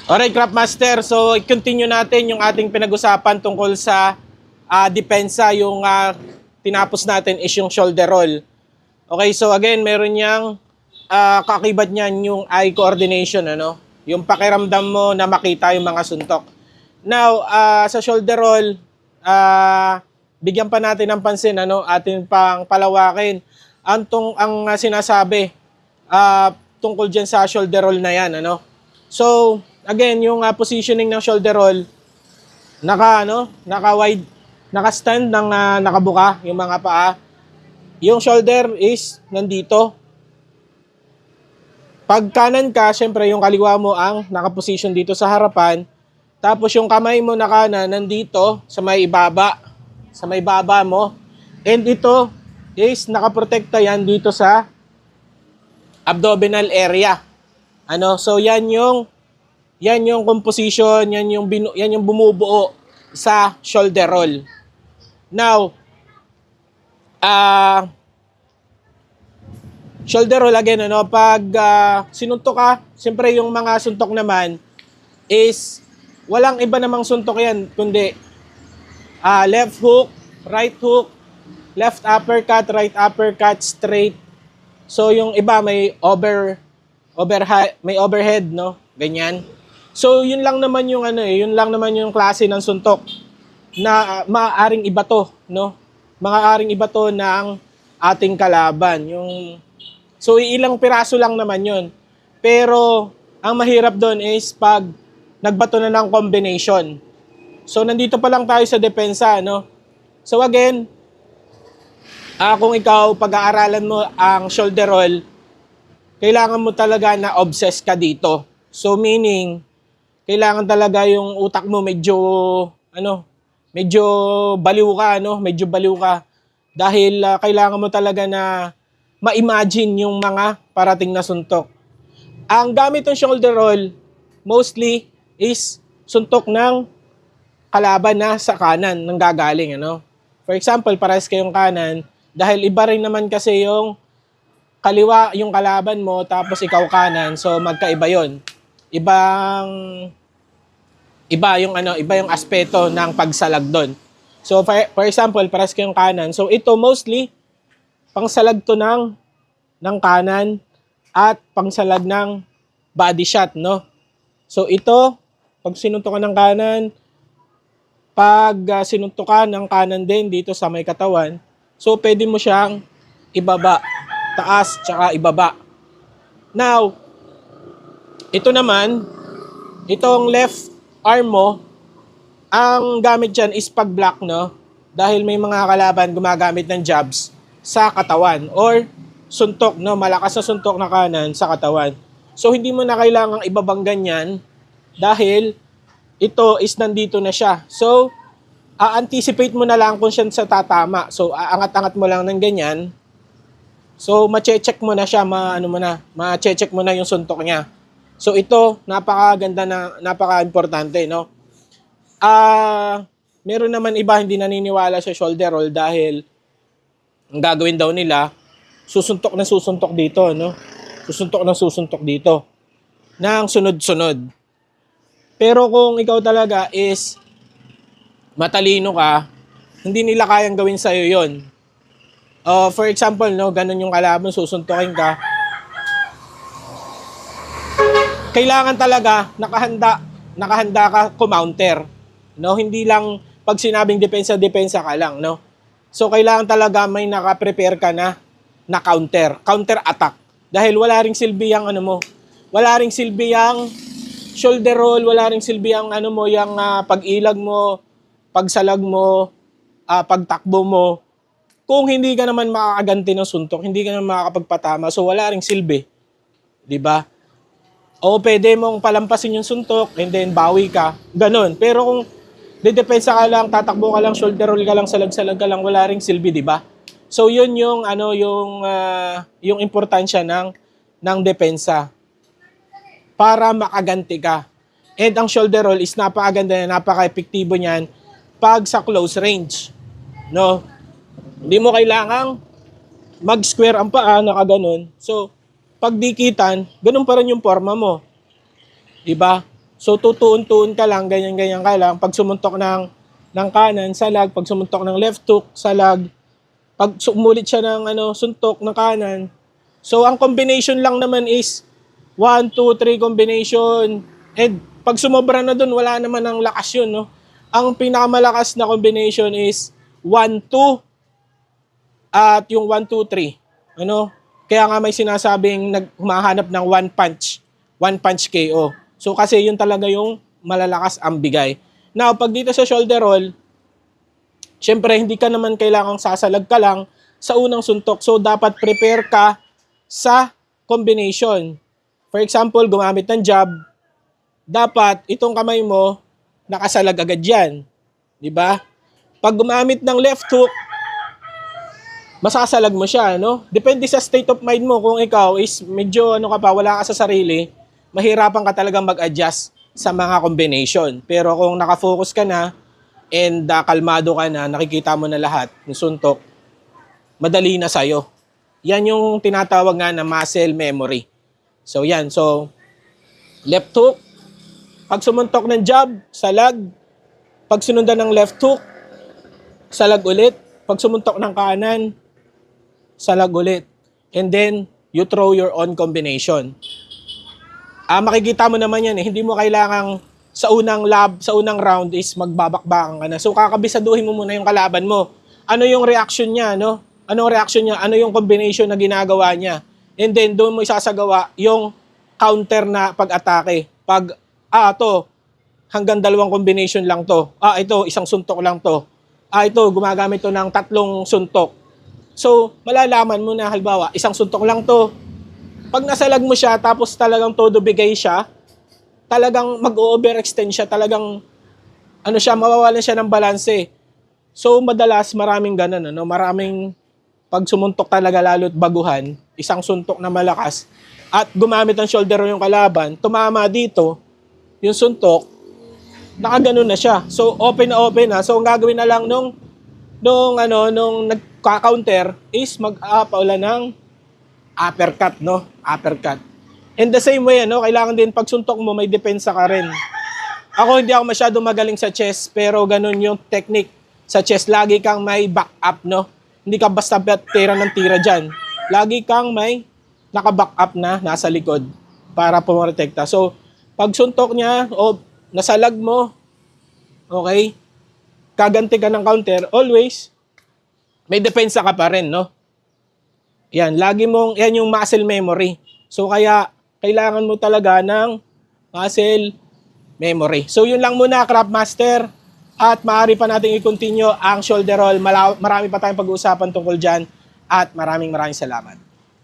Alright, Craftmaster. So, i-continue natin yung ating pinag-usapan tungkol sa depensa. Yung tinapos natin is yung shoulder roll. Okay, so again, meron niyang kakibat niyan yung eye coordination, ano? Yung pakiramdam mo na makita yung mga suntok. Now, sa shoulder roll, bigyan pa natin ng pansin, ano? Atin pang palawakin. Ang sinasabi tungkol dyan sa shoulder roll na yan, ano? So, again, yung positioning ng shoulder roll, naka-wide, naka-stand ng nakabuka yung mga paa. Yung shoulder is nandito. Pag kanan ka, syempre yung kaliwa mo ang naka-position dito sa harapan. Tapos yung kamay mo na kanan nandito sa may ibaba, sa may baba mo. And ito is nakaprotekta yan dito sa abdominal area. So yan yung composition, yan yung bumubuo sa shoulder roll. Now, shoulder roll again, pag sinuntok ka, siyempre yung mga suntok naman is walang iba namang suntok yan, kundi left hook, right hook, left uppercut, right uppercut, straight. So yung iba may overhead, no? Ganyan. So yun lang naman yung yun lang naman yung klase ng suntok na maaaring iba to, no? Maaaring iba to ng ating kalaban. So ilang piraso lang naman yun. Pero ang mahirap doon is pag nagbato na ng combination. So nandito pa lang tayo sa depensa, no? So again, kung ikaw pag-aaralan mo ang shoulder roll, kailangan mo talaga na obsessed ka dito. So meaning, kailangan talaga yung utak mo medyo baliw ka, medyo baliw ka. Dahil kailangan mo talaga na ma-imagine yung mga parating na suntok. Ang gamit ng shoulder roll, mostly, is suntok ng kalaban na sa kanan ng gagaling, For example, parehas kayong kanan, dahil iba rin naman kasi yung kaliwa yung kalaban mo, tapos ikaw kanan, so magkaiba yon. Iba yung aspeto ng pagsalag doon. So for example, parehas kayong kanan. So ito mostly pangsalag to ng kanan at pangsalag ng body shot, no? So ito, pag sinuntukan ng kanan, pag sinuntukan ng kanan din dito sa may katawan, so pwede mo siyang ibaba, taas, tsaka ibaba. Now, ito naman, itong left arm mo, ang gamit dyan is pag-block, no? Dahil may mga kalaban gumagamit ng jabs sa katawan or suntok, no? Malakas na suntok na kanan sa katawan. So, hindi mo na kailangang ibabang ganyan dahil ito is nandito na siya. So, anticipate mo na lang kung siya sa tatama. So, aangat-angat mo lang ng ganyan. So, ma-check mo na siya, ma-check mo na yung suntok niya. So ito, napakaganda na, napaka-importante, no? Meron naman iba hindi naniniwala sa shoulder roll dahil ang gagawin daw nila, susuntok dito, no? Susuntok dito. Nang sunod-sunod. Pero kung ikaw talaga is matalino ka, hindi nila kayang gawin sa'yo yon. For example, no, ganun yung kalaban, susuntokin ka. Kailangan talaga nakahanda ka counter, no? Hindi lang pag sinabing depensa ka lang, no? So kailangan talaga may naka-prepare ka na counter attack. Dahil wala ring silbi yang wala ring silbi yang shoulder roll, wala ring silbi yang yung pag-ilag mo, pagsalag mo, pagtakbo mo. Kung hindi ka naman makakaganti ng suntok, hindi ka naman makakapagpatama, so wala ring silbi. 'Di ba? O pwede mong palampasin yung suntok and then bawi ka. Ganon. Pero kung dedepensa ka lang, tatakbo ka lang, shoulder roll ka lang, salag-salag ka lang, wala ring silbi, di ba? So yun yung yung importansya ng depensa para makaganti ka. And ang shoulder roll is napakaganda, napaka-epektibo niyan pag sa close range. No? Hindi mo kailangang mag-square ang paa, nakaganon. So, pag dikitan, ganun pa rin yung forma mo. Diba? So tutuon-tuon ka lang, ganyan-ganyan ka lang. Pag sumuntok ng kanan, salag. Pag sumuntok ng left hook, salag. Pag sumulit siya ng suntok ng kanan. So ang combination lang naman is 1, 2, 3 combination. And pag sumobra na dun, wala naman ang lakas yun, no? Ang pinakamalakas na combination is 1, 2 at yung 1, 2, 3. Kaya nga may sinasabing humahanap ng one punch KO. So kasi yun talaga yung malalakas ang bigay. Now, pag dito sa shoulder roll, syempre hindi ka naman kailangang sasalag ka lang sa unang suntok. So dapat prepare ka sa combination. For example, gumamit ng jab, dapat itong kamay mo nakasalag agad yan. Di ba? Pag gumamit ng left hook, masasalag mo siya, no? Depende sa state of mind mo. Kung ikaw is medyo wala ka sa sarili, mahirapan ka talagang mag-adjust sa mga combination. Pero kung nakafocus ka na and kalmado ka na, nakikita mo na lahat ng suntok, madali na sa'yo. Yan yung tinatawag nga na muscle memory. So yan, so left hook, pag sumuntok ng jab, salag. Pag sinundan ng left hook, salag ulit. Pag sumuntok ng kanan, salag ulit. And then, you throw your own combination. Makikita mo naman yan, hindi mo kailangang sa unang round is magbabakbakan ka na. So, kakabisaduhin mo muna yung kalaban mo. Ano yung reaction niya, no? Anong reaction niya? Ano yung combination na ginagawa niya? And then, doon mo isasagawa yung counter na pag-atake. Pag, hanggang 2 combination lang to. Ito, isang suntok lang to. Ito, gumagamit to ng 3 suntok. So, malalaman mo na, halimbawa, isang suntok lang to. Pag nasalag mo siya, tapos talagang todo bigay siya, talagang mag-overextend siya, talagang, mawawalan siya ng balanse. So, madalas, maraming ganun, maraming, pag sumuntok talaga lalo't baguhan, isang suntok na malakas, at gumamit ng shoulder yung kalaban, tumama dito, yung suntok, nakaganon na siya. So, open na. So, ang gagawin na lang nung nagka-counter is mag-apaula ng uppercut, no? Uppercut. In the same way, kailangan din pag suntok mo, may depensa ka rin. Ako, hindi ako masyado magaling sa chess, pero ganun yung technique sa chess. Lagi kang may back up, no? Hindi ka basta tira ng tira dyan. Lagi kang may naka-back up na nasa likod para pumotekta. So, pag suntok niya, nasalag mo, okay, kaganti ka ng counter, always, may depensa ka pa rin, no? Yan, yan yung muscle memory. So, kaya, kailangan mo talaga ng muscle memory. So, yun lang muna, Craft Master. At maaari pa natin i-continue ang shoulder roll. Marami pa tayong pag-uusapan tungkol dyan. At maraming salamat.